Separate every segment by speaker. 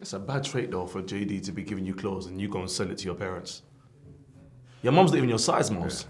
Speaker 1: It's a bad trait though for JD to be giving you clothes and you go and sell it to your parents. Your mum's not even your size, Mos.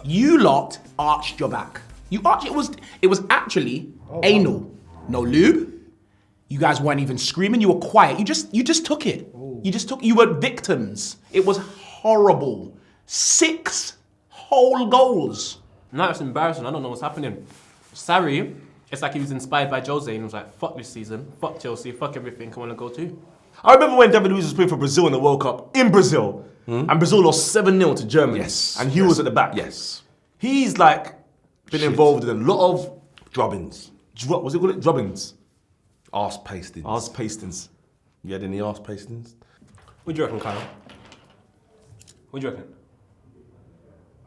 Speaker 2: You lot arched your back. You arched, it was actually anal. No lube. You guys weren't even screaming, you were quiet. You just took it. You were victims. It was horrible. 6 whole goals.
Speaker 3: No, it's embarrassing. I don't know what's happening. Sarri, it's like he was inspired by Jose and was like, fuck this season, fuck Chelsea, fuck everything, I want to go too.
Speaker 1: I remember when David Luiz was playing for Brazil in the World Cup, in Brazil, and Brazil lost 7-0 to Germany.
Speaker 4: Yes.
Speaker 1: And he was at the back.
Speaker 4: Yes.
Speaker 1: He's like been involved in a lot of
Speaker 4: Drubbins.
Speaker 1: what was it called? Drubbins.
Speaker 4: Arse pastings.
Speaker 1: Arse pastings.
Speaker 4: You had any arse pastings?
Speaker 3: What do you reckon, Kyle? What do you reckon?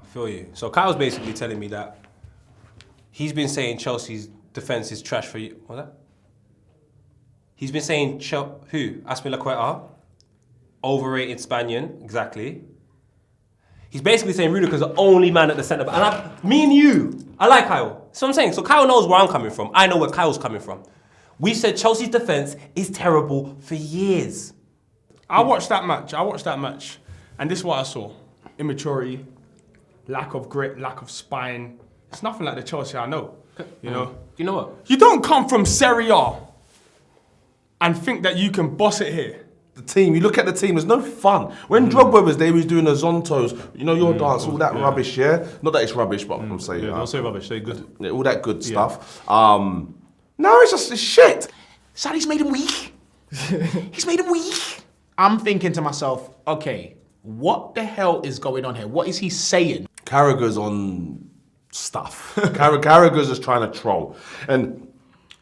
Speaker 3: I feel you. So Kyle's basically telling me that he's been saying Chelsea's defence is trash for you. What's that? He's been saying who? Azpilicueta, overrated Spaniard, exactly. He's basically saying Rudiger's the only man at the centre back. And me and you, I like Kyle. That's what I'm saying. So Kyle knows where I'm coming from. I know where Kyle's coming from. We said Chelsea's defence is terrible for years.
Speaker 5: I watched that match, and this is what I saw. Immaturity, lack of grit, lack of spine. It's nothing like the Chelsea I know, you know?
Speaker 3: You know what?
Speaker 5: You don't come from Serie A and think that you can boss it here.
Speaker 4: The team, you look at the team, there's no fun. When Drogba was there, he was doing the Zontos, you know, your dance, all that rubbish, yeah? Not that it's rubbish, but I'm saying...
Speaker 1: Don't say rubbish, say good.
Speaker 4: Yeah, all that good stuff. No, it's shit.
Speaker 2: Sarri's made him weak. He's made him weak. I'm thinking to myself, okay, what the hell is going on here? What is he saying?
Speaker 4: Carragher's on stuff. Carragher's just trying to troll. And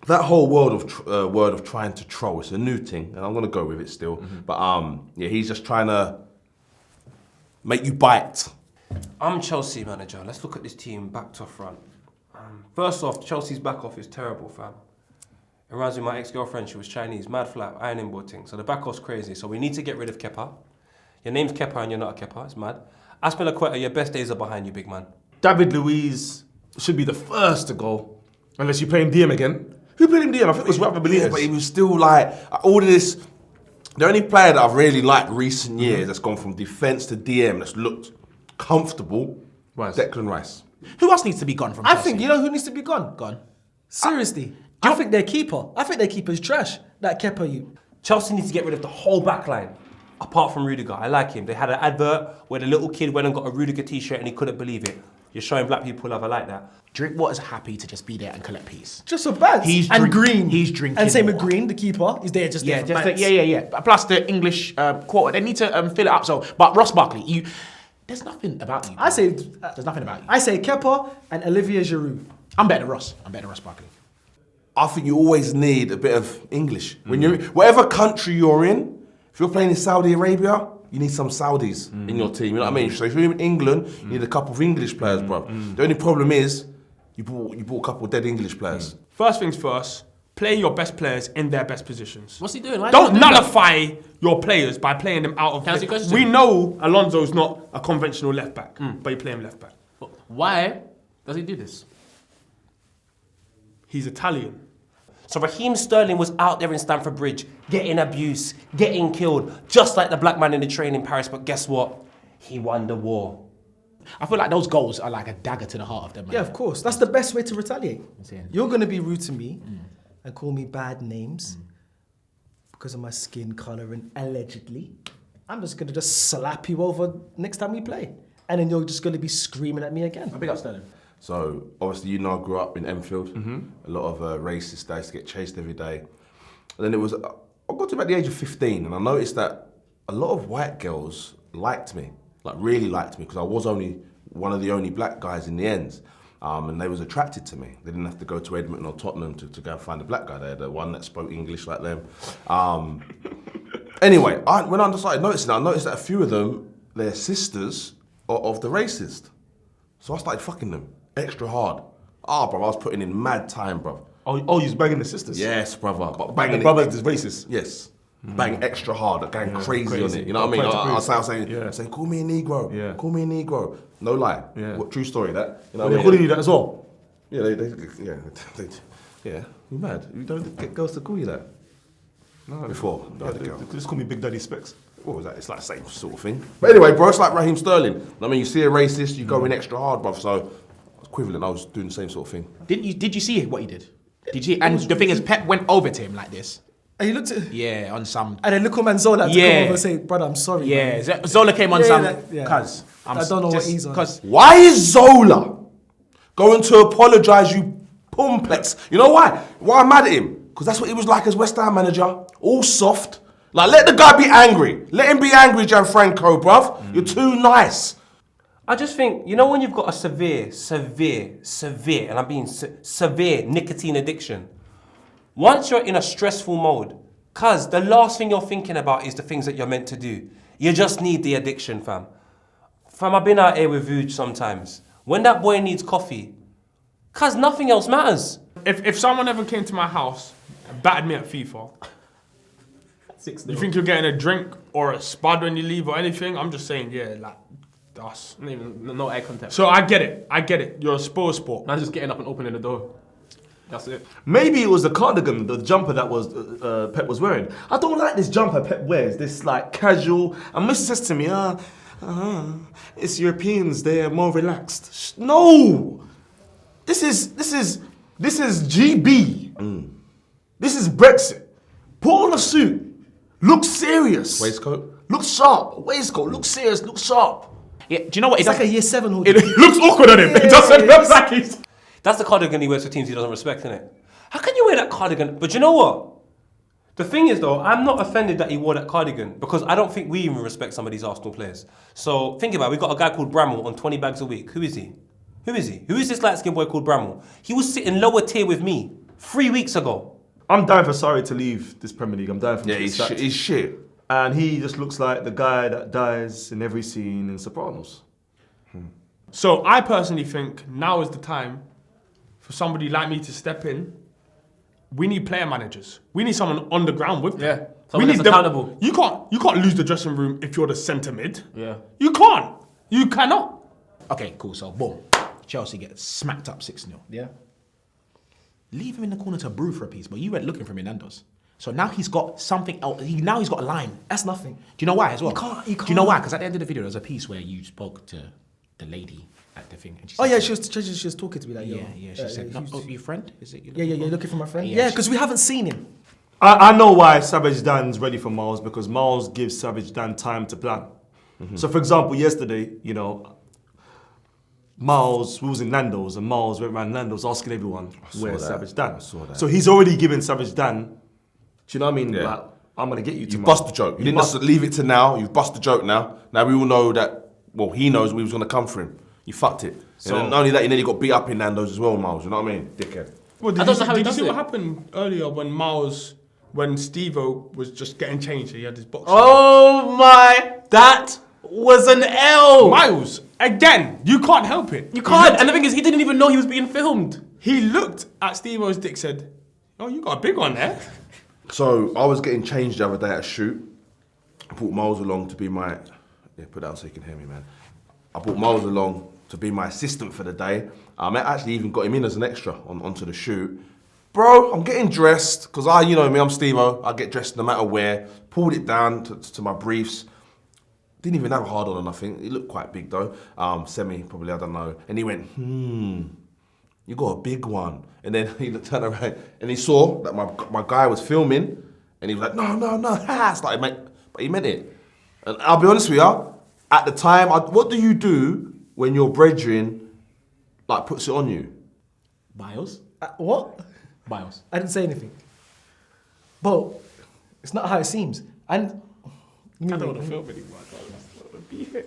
Speaker 4: that whole word of trying to troll, it's a new thing, and I'm going to go with it still. But yeah, he's just trying to make you bite.
Speaker 3: I'm Chelsea manager. Let's look at this team back to front. First off, Chelsea's back off is terrible, fam. It reminds me of my ex-girlfriend. She was Chinese, mad flat, ironing board thing. So the back off's crazy. So we need to get rid of Kepa. Your name's Kepa and you're not a Kepa. It's mad. Azpilicueta, your best days are behind you, big man.
Speaker 1: David Luiz should be the first to go, unless you play him DM again. Who played him DM? I think it was Rafa Benitez.
Speaker 4: Yeah, but he was still like, all of this... The only player that I've really liked recent years that's gone from defence to DM that's looked comfortable, Declan Rice.
Speaker 2: Who else needs to be gone from
Speaker 6: I
Speaker 2: Chelsea?
Speaker 6: think, you know who needs to be gone?
Speaker 2: Gone.
Speaker 6: Seriously. I think their keeper is trash. That Kepa, you.
Speaker 3: Chelsea needs to get rid of the whole back line, apart from Rudiger. I like him. They had an advert where the little kid went and got a Rudiger t-shirt and he couldn't believe it. You're showing black people love. I like that.
Speaker 2: Drinkwater's happy to just be there and collect peace.
Speaker 6: Just so bad. Green.
Speaker 2: He's drinking.
Speaker 6: And same with
Speaker 2: water.
Speaker 6: Green, the keeper, is there just there for bants.
Speaker 2: Yeah. Plus the English quarter, they need to fill it up. So, but Ross Barkley, there's nothing about you. There's nothing about you.
Speaker 6: I say Kepa and Olivier Giroud.
Speaker 2: I'm better than Ross. Barkley.
Speaker 4: I think you always need a bit of English. When you're whatever country you're in, if you're playing in Saudi Arabia, you need some Saudis in your team. You know what I mean? So if you're in England, you need a couple of English players, bro. The only problem is you bought a couple of dead English players.
Speaker 5: First things first, play your best players in their best positions.
Speaker 3: What's he doing? Why
Speaker 5: Don't nullify your players by playing them out of...
Speaker 3: Can I ask you a question?
Speaker 5: We know Alonso's not a conventional left back, but you play him left back.
Speaker 3: Why does he do this?
Speaker 5: He's Italian.
Speaker 3: So Raheem Sterling was out there in Stamford Bridge, getting abuse, getting killed, just like the black man in the train in Paris. But guess what? He won the war.
Speaker 2: I feel like those goals are like a dagger to the heart of them, man.
Speaker 6: Yeah, of course. That's the best way to retaliate.
Speaker 2: Insane.
Speaker 6: You're going to be rude to me and call me bad names because of my skin colour and allegedly. I'm just going to just slap you over next time we play. And then you're just going to be screaming at me again.
Speaker 2: Big up Sterling.
Speaker 4: So obviously, I grew up in Enfield. A lot of racists that used to get chased every day. And then I got to about the age of 15 and I noticed that a lot of white girls liked me, like really liked me, because I was only one of the only black guys in the ends. And they was attracted to me. They didn't have to go to Edmonton or Tottenham to go and find a black guy. They had one that spoke English like them. Anyway, when I started noticing, I noticed that a few of them, their sisters are of the racist. So I started fucking them extra hard. Bro, I was putting in mad time, bro.
Speaker 1: Oh, you're banging the sisters?
Speaker 4: Yes, brother. But
Speaker 1: Banging
Speaker 4: banging
Speaker 1: the brothers is racist?
Speaker 4: Yes. Bang extra hard, going crazy on it. You know what I mean? I was saying, call me a Negro.
Speaker 1: Yeah.
Speaker 4: Call me a Negro. No lie.
Speaker 1: Yeah.
Speaker 4: True story, that. You know
Speaker 1: They're
Speaker 4: what I
Speaker 1: calling
Speaker 4: mean?
Speaker 1: you that as well?
Speaker 4: Yeah, yeah. You mad? You don't get girls to call you that.
Speaker 1: No,
Speaker 4: Before,
Speaker 1: no,
Speaker 4: you had a
Speaker 1: they
Speaker 4: girl.
Speaker 1: just call me Big Daddy Specs.
Speaker 4: What was that? It's like the same sort of thing. But anyway, bro, it's like Raheem Sterling. I mean, you see a racist, you go in extra hard, bro. So, equivalent, I was doing the same sort of thing.
Speaker 2: Did you see what he did? Did you? And the thing is, Pep went over to him like this.
Speaker 6: And he looked at...
Speaker 2: Yeah, on some.
Speaker 6: And then little man Zola had to come over and say, brother, I'm sorry.
Speaker 2: Yeah,
Speaker 6: man.
Speaker 2: Zola came on
Speaker 6: Yeah,
Speaker 2: some.
Speaker 6: that- yeah.
Speaker 2: Cuz.
Speaker 6: I don't know what he's on.
Speaker 2: Cuz.
Speaker 4: Why is Zola going to apologise, you pumplex? You know why? Why I'm mad at him? Because that's what he was like as West Ham manager. All soft. Like, let the guy be angry. Let him be angry, Gianfranco, bruv. You're too nice.
Speaker 3: I just think, you know when you've got a severe, and I'm being severe nicotine addiction, once you're in a stressful mode, cuz the last thing you're thinking about is the things that you're meant to do. You just need the addiction, fam. Fam, I've been out here with Vuj sometimes. When that boy needs coffee, cuz nothing else matters.
Speaker 5: If someone ever came to my house and battered me at FIFA,
Speaker 3: 6-0.
Speaker 5: you think you're getting a drink or a spud when you leave or anything? I'm just saying, yeah, like, us.
Speaker 7: No eye contact.
Speaker 5: So I get it. You're a sport.
Speaker 7: Man's just getting up and opening the door. That's it.
Speaker 1: Maybe it was the cardigan, the jumper that was Pep was wearing. I don't like this jumper Pep wears. This like casual. And Mr. says to me, it's Europeans. They are more relaxed. No, this is GB. This is Brexit. Put on a suit. Look serious.
Speaker 4: Waistcoat?
Speaker 1: Look sharp. Waistcoat. Look serious. Look sharp.
Speaker 2: Yeah, do you know what?
Speaker 6: It's like a year 7 hoodie.
Speaker 5: It looks awkward on him. It doesn't look like he's...
Speaker 3: That's the cardigan he wears for teams he doesn't respect, innit? How can you wear that cardigan? But you know what? The thing is though, I'm not offended that he wore that cardigan because I don't think we even respect some of these Arsenal players. So think about it, we've got a guy called Bramall on 20 bags a week. Who is he? Who is he? Who is this light-skinned boy called Bramall? He was sitting lower tier with me 3 weeks ago.
Speaker 1: I'm dying for Sarri to leave this Premier League. I'm dying for him
Speaker 4: Yeah,
Speaker 1: to be
Speaker 4: he's
Speaker 1: sacked.
Speaker 4: shit.
Speaker 1: And he just looks like the guy that dies in every scene in Sopranos.
Speaker 5: So I personally think now is the time for somebody like me to step in. We need player managers. We need someone on the ground with them.
Speaker 7: Yeah, someone that's accountable.
Speaker 5: You can't lose the dressing room if you're the centre mid.
Speaker 7: Yeah.
Speaker 5: You can't. You cannot.
Speaker 2: Okay, cool. So, boom. Chelsea get smacked up 6-0.
Speaker 6: Yeah.
Speaker 2: Leave him in the corner to brew for a piece, but you went looking for him in Nando's. So now he's got something else. Now he's got a line.
Speaker 6: That's nothing.
Speaker 2: Do you know why as well?
Speaker 6: You
Speaker 2: Do you know
Speaker 6: can't.
Speaker 2: why? Because at the end of the video, there's a piece where you spoke to the lady at the thing. And she
Speaker 6: Oh
Speaker 2: said
Speaker 6: yeah,
Speaker 2: something.
Speaker 6: she was talking to me like, yo.
Speaker 2: Yeah. She said, no, oh, your friend? Is it?
Speaker 6: Yeah, you're looking for my friend?
Speaker 2: Yeah,
Speaker 6: Yeah,
Speaker 2: she-
Speaker 6: because we haven't seen him.
Speaker 1: I know why Savage Dan's ready for Miles, because Miles gives Savage Dan time to plan. So for example, yesterday, Miles, we was in Nando's and Miles went around Nando's asking everyone where's
Speaker 4: that.
Speaker 1: Savage Dan.
Speaker 4: I saw that.
Speaker 1: So he's already given Savage Dan, do you know what I mean?
Speaker 4: Yeah.
Speaker 1: Like, I'm gonna get you
Speaker 4: You've
Speaker 1: tomorrow.
Speaker 4: bust the joke. You didn't just leave it to now. You've bust the joke now. Now we all know that, well, he knows we was going to come for him. You fucked it.
Speaker 1: So-
Speaker 4: And not only that, you nearly got beat up in Nando's as well, Miles. You know what I mean? Dickhead.
Speaker 5: Well,
Speaker 7: I don't know how he
Speaker 5: did you
Speaker 7: does
Speaker 5: see
Speaker 7: it.
Speaker 5: what happened earlier when Steve-O was just getting changed? He had his box.
Speaker 7: Oh my, that was an L.
Speaker 5: Miles, again, you can't help it.
Speaker 7: You can't. And the thing is, he didn't even know he was being filmed.
Speaker 5: He looked at Steve-O's dick, said, "Oh, you got a big one there."
Speaker 4: So I was getting changed the other day at a shoot. I brought Miles along to be my... Yeah, put that on so you can hear me, man. I brought Miles along to be my assistant for the day. I actually even got him in as an extra onto the shoot. Bro, I'm getting dressed, because you know me, I'm Steve-O. I get dressed no matter where. Pulled it down to my briefs. Didn't even have a hard on or nothing. It looked quite big though. Semi, probably, I don't know. And he went, you got a big one. And then he turned around and he saw that my guy was filming and he was like, no, started but he meant it. And I'll be honest with you, at the time, what do you do when your brethren like puts it on you?
Speaker 2: Bios?
Speaker 6: What?
Speaker 2: Bios.
Speaker 6: I didn't say anything. But it's not how it seems. And
Speaker 5: I don't want to film anymore. I don't want to be here.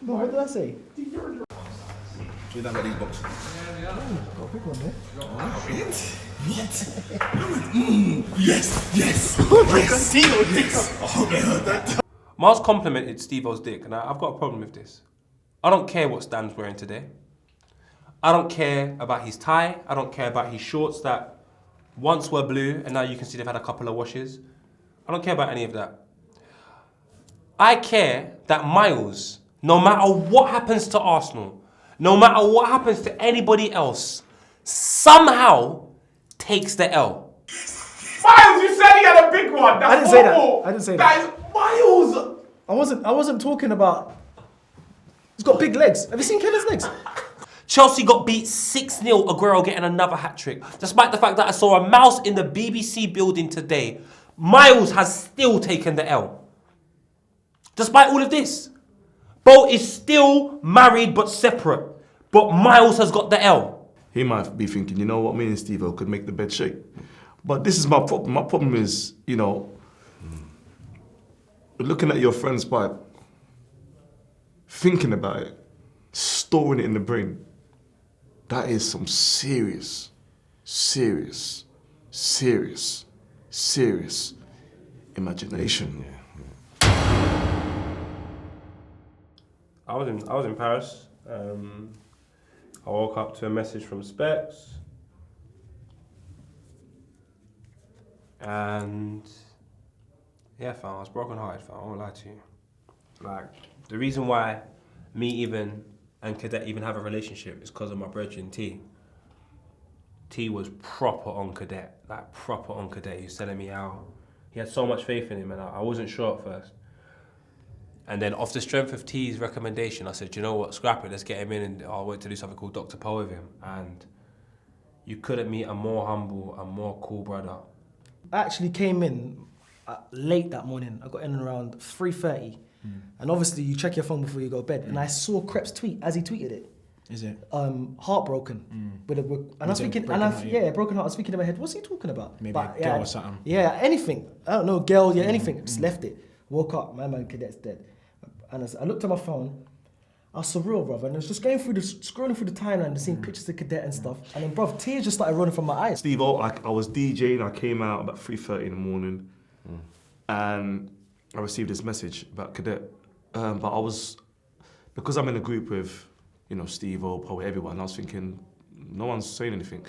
Speaker 6: No, what did I say?
Speaker 4: We don't got these boxes.
Speaker 6: Got a big one there.
Speaker 3: Miles complimented Steve-O's dick, and I've got a problem with this. I don't care what Stan's wearing today. I don't care about his tie. I don't care about his shorts that once were blue and now you can see they've had a couple of washes. I don't care about any of that. I care that Miles, no matter what happens to Arsenal, no matter what happens to anybody else, somehow takes the L.
Speaker 5: Miles, you said he had a big one. That's
Speaker 6: I didn't say that.
Speaker 5: awful.
Speaker 6: I didn't say that.
Speaker 5: Guys, Miles.
Speaker 6: I wasn't talking about. He's got big legs. Have you seen Keller's legs?
Speaker 3: Chelsea got beat 6-0, Aguero getting another hat-trick. Despite the fact that I saw a mouse in the BBC building today, Miles has still taken the L. Despite all of this, Bo is still married but separate. But Miles has got the L.
Speaker 1: He might be thinking, you know what, me and Steve-O could make the bed shake. But this is my problem. My problem is, you know, looking at your friend's pipe, thinking about it, storing it in the brain. That is some serious imagination.
Speaker 3: I was in Paris. I woke up to a message from Specs. And yeah, fam, I was brokenhearted, fam. I won't lie to you. Like, the reason why me and Cadet even have a relationship is because of my brethren, T. T was proper on Cadet, like proper on Cadet. He was telling me how he had so much faith in him, and I wasn't sure at first. And then off the strength of T's recommendation, I said, you know what, scrap it, let's get him in, and I went to do something called Dr. Poe with him. And you couldn't meet a more humble and more cool brother.
Speaker 6: I actually came in late that morning. I got in around 3:30. And obviously you check your phone before you go to bed. And I saw Crep's tweet as he tweeted it.
Speaker 2: Is it?
Speaker 6: Heartbroken. And I was thinking, broken heart. I was thinking in my head, what's he talking about?
Speaker 2: Maybe a girl or something.
Speaker 6: Yeah, anything. I don't know, girl, yeah, anything. Just left it. Woke up, my man Cadet's dead. And I looked at my phone. I was surreal, bruv. And I was just scrolling through the timeline and seeing pictures of Cadet and stuff. And then, bruv, tears just started running from my eyes.
Speaker 1: Steve-O, I was DJing, I came out about 3:30 in the morning. And I received this message about Cadet. But I was, because I'm in a group with, you know, Steve-O, Poe, everyone, I was thinking, no one's saying anything.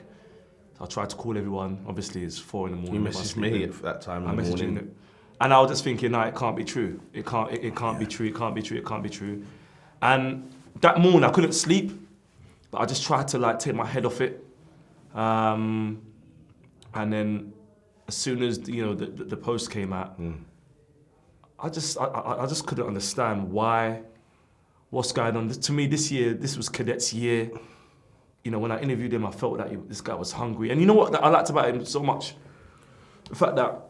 Speaker 1: So I tried to call everyone. Obviously, it's 4 in the morning.
Speaker 4: You messaged me at that time in the morning.
Speaker 1: And I was just thinking, no, it can't be true. It can't be true, it can't be true, it can't be true. And that morning, I couldn't sleep, but I just tried to like take my head off it. And then as soon as, you know, the post came out, I just couldn't understand what's going on. To me, this year, this was Cadet's year. You know, when I interviewed him, I felt that this guy was hungry. And you know what I liked about him so much? The fact that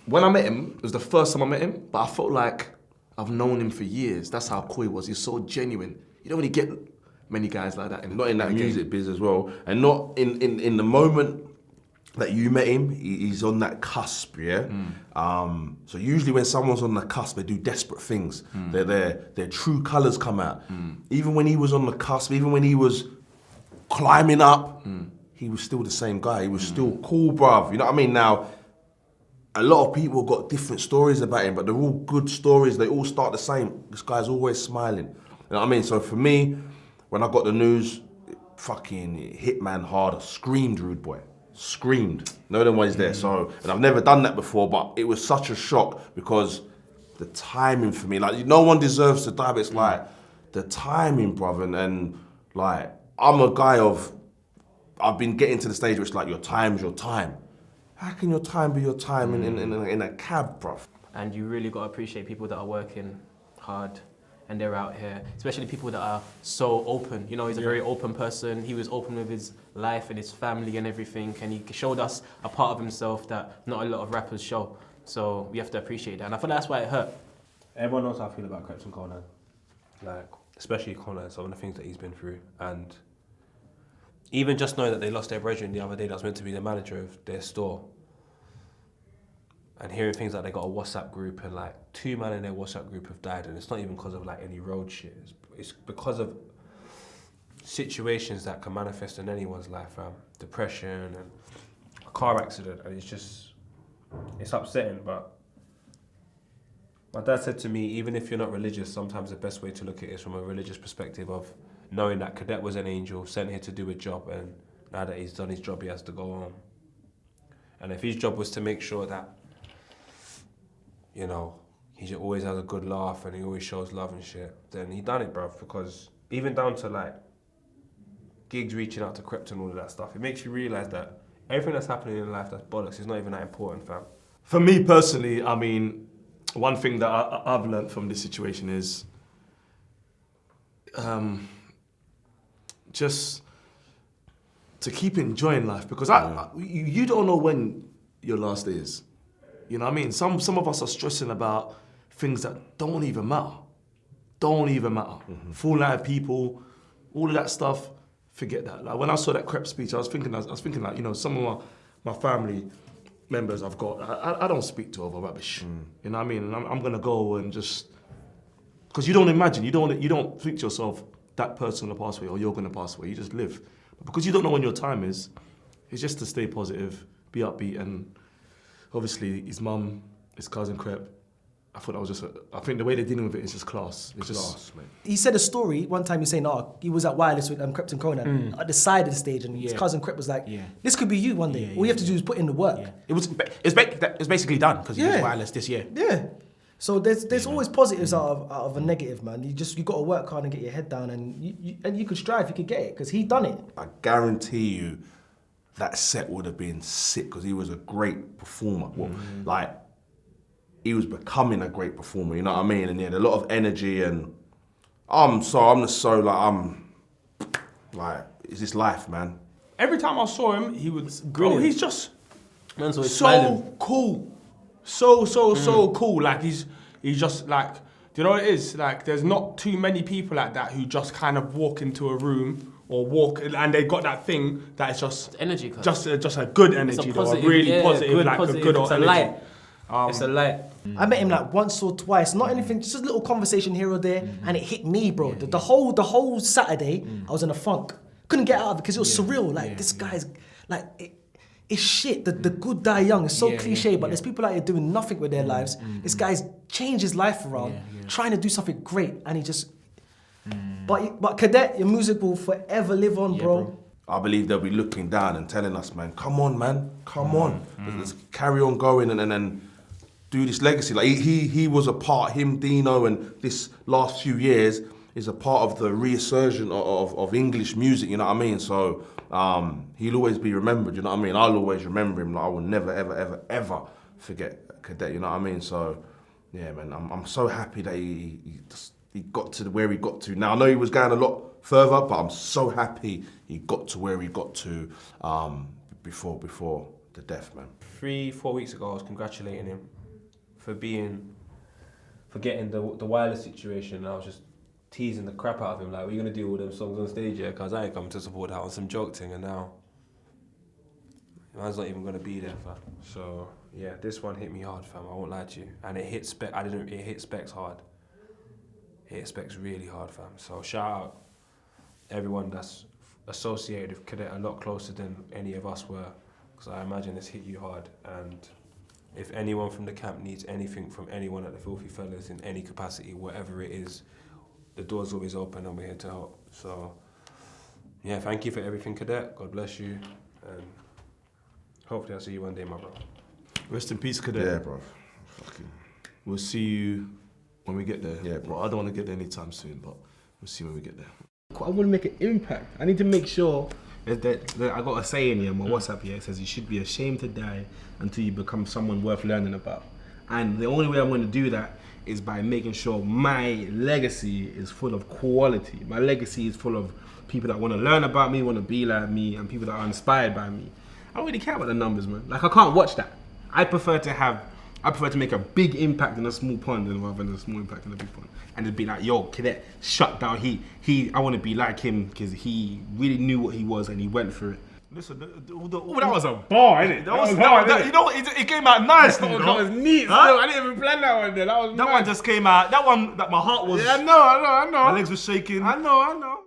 Speaker 1: when I met him, it was the first time I met him, but I felt like I've known him for years. That's how cool he was. He's so genuine. You don't really get many guys like that.
Speaker 4: Not in that music biz as well. And not in the moment that you met him, he's on that cusp, yeah? So usually when someone's on the cusp, they do desperate things. Their true colours come out. Even when he was on the cusp, even when he was climbing up, he was still the same guy. He was still cool, bruv. You know what I mean? Now, a lot of people got different stories about him, but they're all good stories. They all start the same. This guy's always smiling. You know what I mean? So for me, when I got the news, it fucking hit man hard. I screamed, rude boy. Screamed. No one was there. So, and I've never done that before, but it was such a shock because the timing for me, like no one deserves to die, but it's like the timing, brother. And like, I'm a guy I've been getting to the stage where it's like your time's your time. How can your time be your time in a cab, bruv?
Speaker 8: And you really got to appreciate people that are working hard and they're out here, especially people that are so open. You know, he's a very open person. He was open with his life and his family and everything, and he showed us a part of himself that not a lot of rappers show. So we have to appreciate that, and I feel that's why it hurt.
Speaker 3: Everyone knows how I feel about Creps and Conan. Like, especially Conan, some of the things that he's been through. And even just knowing that they lost their brethren the other day that was meant to be the manager of their store, and hearing things like they got a WhatsApp group and like 2 men in their WhatsApp group have died, and it's not even because of like any road shit. It's because of situations that can manifest in anyone's life, depression and a car accident, and it's upsetting. But my dad said to me, even if you're not religious, sometimes the best way to look at it is from a religious perspective of knowing that Cadet was an angel sent here to do a job, and now that he's done his job, he has to go on. And if his job was to make sure that, you know, he always has a good laugh and he always shows love and shit, then he done it, bruv. Because even down to like gigs reaching out to Krept and all of that stuff, it makes you realise that everything that's happening in life that's bollocks is not even that important, fam.
Speaker 1: For me personally, I mean, one thing that I've learned from this situation is just to keep enjoying life, because you don't know when your last day is. You know what I mean? Some of us are stressing about things that don't even matter. Don't even matter. Falling out of people, all of that stuff, forget that. Like when I saw that Krept speech, I was thinking like, you know, some of my family members I've got, I don't speak to over rubbish. You know what I mean? And I'm gonna go and just, because you don't imagine, you don't think to yourself, that person will pass away or you're gonna pass away. You just live. But because you don't know when your time is, it's just to stay positive, be upbeat, and obviously his mum, his cousin Krept, I thought that was just, I think the way they're dealing with it is just class. It's just,
Speaker 4: man.
Speaker 6: He said a story one time. He's saying, he was at Wireless with Krept and Conan at the side of the stage, and his cousin Krept was like, "This could be you one day. All you have to do is put in the work."
Speaker 2: Yeah. It's basically done because he was Wireless this year.
Speaker 6: Yeah. So there's always positives out of a negative, man. You got to work hard and get your head down, and you could strive, you could get it, because he done it.
Speaker 4: I guarantee you that set would have been sick because he was a great performer. Well, like, he was becoming a great performer, you know what I mean? And he had a lot of energy, and it's this life, man.
Speaker 5: Every time I saw him, he was
Speaker 8: brilliant.
Speaker 5: he's just
Speaker 8: Man's always
Speaker 5: so
Speaker 8: smiling.
Speaker 5: cool. So cool. Like he's just like, do you know what it is? Like there's not too many people like that who just kind of walk into a room or walk and they got that thing that is just
Speaker 8: energy. Cause.
Speaker 5: Just a good energy,
Speaker 8: It's a positive,
Speaker 5: though, a really positive,
Speaker 8: good,
Speaker 5: like
Speaker 8: positive.
Speaker 5: a good
Speaker 8: It's a
Speaker 5: energy.
Speaker 8: light. It's a light.
Speaker 6: I met him like once or twice, not anything, just a little conversation here or there, and it hit me, bro. The whole Saturday, I was in a funk. Couldn't get out of it because it was surreal. Like this guy's like, it's shit. The good die young. It's so cliche, but there's people out here doing nothing with their lives. This guy's changed his life around, trying to do something great, and he just. But Cadet, your music will forever live on, bro.
Speaker 4: I believe they'll be looking down and telling us, man, come on, man, come on. Let's carry on going and then do this legacy. Like he was a part, him, Dino, and this last few years is a part of the resurgence of English music, you know what I mean? So he'll always be remembered, you know what I mean? I'll always remember him. Like, I will never, ever, ever, ever forget Cadet, you know what I mean? So, yeah, man, I'm so happy that he got to where he got to. Now, I know he was going a lot further, but I'm so happy he got to where he got to before the death, man.
Speaker 3: 3-4 weeks ago, I was congratulating him for getting the Wireless situation, and I was just teasing the crap out of him, like, what are you gonna do with them songs on stage, yeah? Because I ain't come to support that on some joke thing, and now man's not even gonna be there, fam. So yeah, this one hit me hard, fam. I won't lie to you, and it hit Spec. It hit Specs hard. It hit Specs really hard, fam. So shout out everyone that's associated with Cadet a lot closer than any of us were, because I imagine this hit you hard. And if anyone from the camp needs anything from anyone at the FilthyFellas in any capacity, whatever it is, the door's always open and we're here to help. So yeah, thank you for everything, Cadet. God bless you, and hopefully I'll see you one day, my bro.
Speaker 1: rest in peace, Cadet.
Speaker 4: Yeah, bro. Fucking.
Speaker 1: We'll see you when we get there.
Speaker 4: Yeah, bro.
Speaker 1: Well, I don't want to get there anytime soon, but we'll see when we get there.
Speaker 7: I want to make an impact. I need to make sure that I got a saying here on my WhatsApp here. It says you should be ashamed to die until you become someone worth learning about. And the only way I'm going to do that is by making sure my legacy is full of quality. My legacy is full of people that want to learn about me, want to be like me, and people that are inspired by me. I don't really care about the numbers, man. Like, I can't watch that. I prefer to make a big impact in a small pond rather than a small impact in a big pond. And it'd be like, yo, Cadet, shut down. I want to be like him because he really knew what he was and he went for it.
Speaker 1: Listen,
Speaker 7: That was a bar, innit?
Speaker 1: you know, it came out nicely.
Speaker 7: That was neat.
Speaker 1: Huh?
Speaker 7: Still, I didn't even plan that one there. That was
Speaker 1: That
Speaker 7: mad.
Speaker 1: one just came out. That one, that my heart was.
Speaker 7: Yeah, I know.
Speaker 1: My legs were shaking.
Speaker 7: I know.